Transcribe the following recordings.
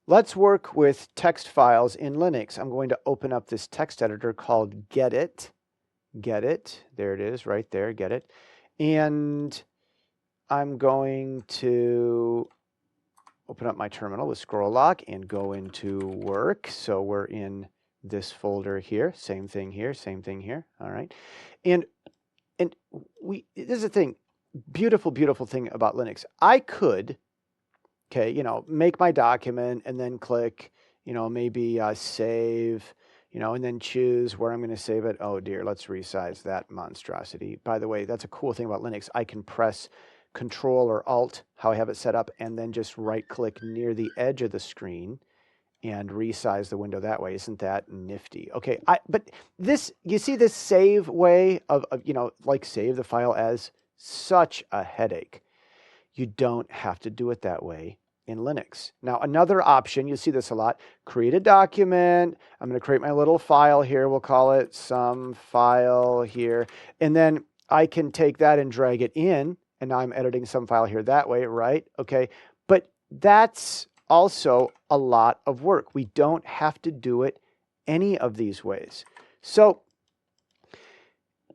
Let's work with text files in Linux. I'm going to open up this text editor called Gedit. Gedit, there it is right there, Gedit. And I'm going to open up my terminal with scroll lock and go into work. So we're in this folder here, same thing here, same thing here. All right. And this is the thing, beautiful, beautiful thing about Linux. I could, okay, make my document and then click, maybe save, and then choose where I'm going to save it. Oh dear, let's resize that monstrosity. By the way, that's a cool thing about Linux. I can press Control or Alt, how I have it set up, and then just right click near the edge of the screen and resize the window that way. Isn't that nifty? Okay, but this, you see this save way of like save the file as, such a headache. You don't have to do it that way in Linux. Now, another option, you see this a lot, create a document. I'm going to create my little file here. We'll call it some file here. And then I can take that and drag it in. And now I'm editing some file here that way, right? Okay. But that's also a lot of work. We don't have to do it any of these ways. So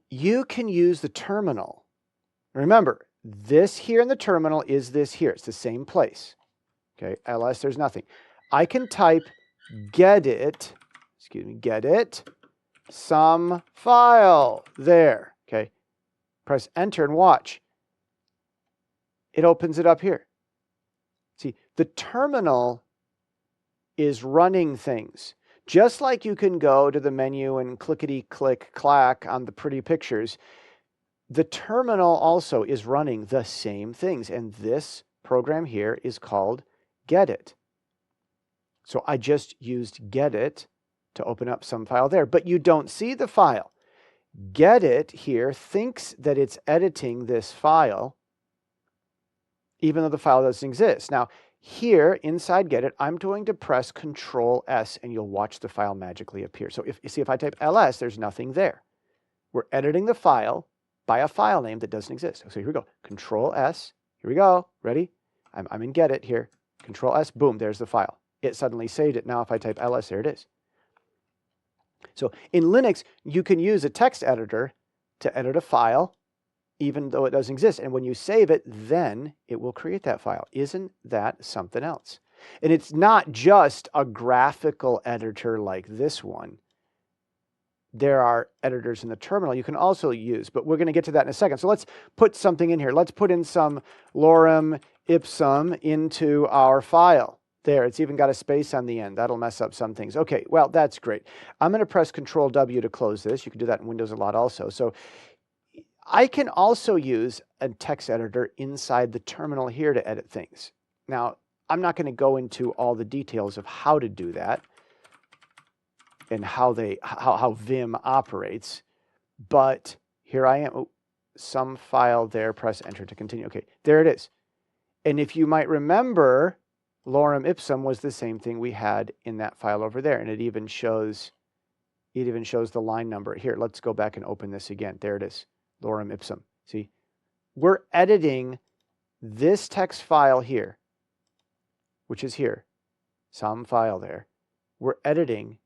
you can use the terminal. Remember, this here in the terminal is this here. It's the same place. Okay, ls, there's nothing. I can type gedit, gedit, some file, there. Okay, press enter and watch. It opens it up here. See, the terminal is running things. Just like you can go to the menu and clickety-click-clack on the pretty pictures, the terminal also is running the same things. And this program here is called Gedit. So I just used Gedit to open up some file there, but you don't see the file. Gedit here thinks that it's editing this file, even though the file doesn't exist. Now, here inside Gedit, I'm going to press Control S and you'll watch the file magically appear. So if you see, if I type ls, there's nothing there. We're editing the file by a file name that doesn't exist. So here we go. Control S. Here we go. Ready? I'm in Gedit here. Control S. Boom. There's the file. It suddenly saved it. Now if I type ls, there it is. So in Linux, you can use a text editor to edit a file, even though it doesn't exist. And when you save it, then it will create that file. Isn't that something else? And it's not just a graphical editor like this one. There are editors in the terminal you can also use, but we're going to get to that in a second. So let's put something in here. Let's put in some lorem ipsum into our file. There, it's even got a space on the end. That'll mess up some things. Okay, well, that's great. I'm going to press Control W to close this. You can do that in Windows a lot also. So I can also use a text editor inside the terminal here to edit things. Now, I'm not going to go into all the details of how to do that and how Vim operates, but here I am. Oh, some file there, press enter to continue. Okay, there it is. And if you might remember, lorem ipsum was the same thing we had in that file over there, and it even shows the line number. Here, let's go back and open this again. There it is, lorem ipsum. See, we're editing this text file here, which is here, some file there. We're editing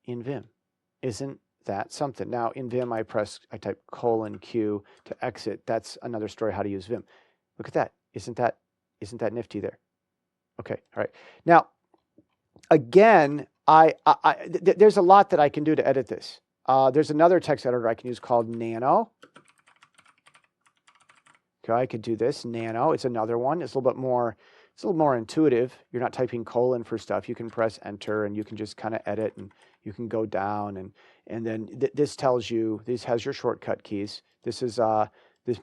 in Vim. Isn't that something? Now in Vim, I type :Q to exit. That's another story how to use Vim. Look at that. Isn't that nifty there? Okay, all right. Now, again, there's a lot that I can do to edit this. There's another text editor I can use called Nano. Okay, I could do this. Nano, it's another one. It's a little more intuitive. You're not typing : for stuff. You can press enter and you can just kind of edit, and you can go down and then this tells you, this has your shortcut keys. This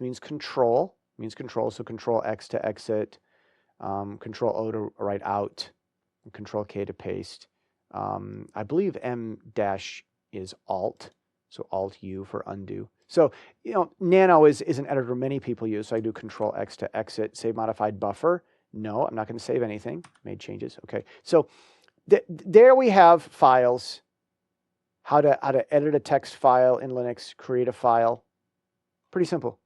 means control. So Control X to exit, Control O to write out, and Control K to paste. I believe M- is Alt, so Alt U for undo. So, Nano is an editor many people use. So I do Control X to exit, save modified buffer. No, I'm not going to save anything. Made changes. Okay. So there we have files. How to edit a text file in Linux, create a file. Pretty simple.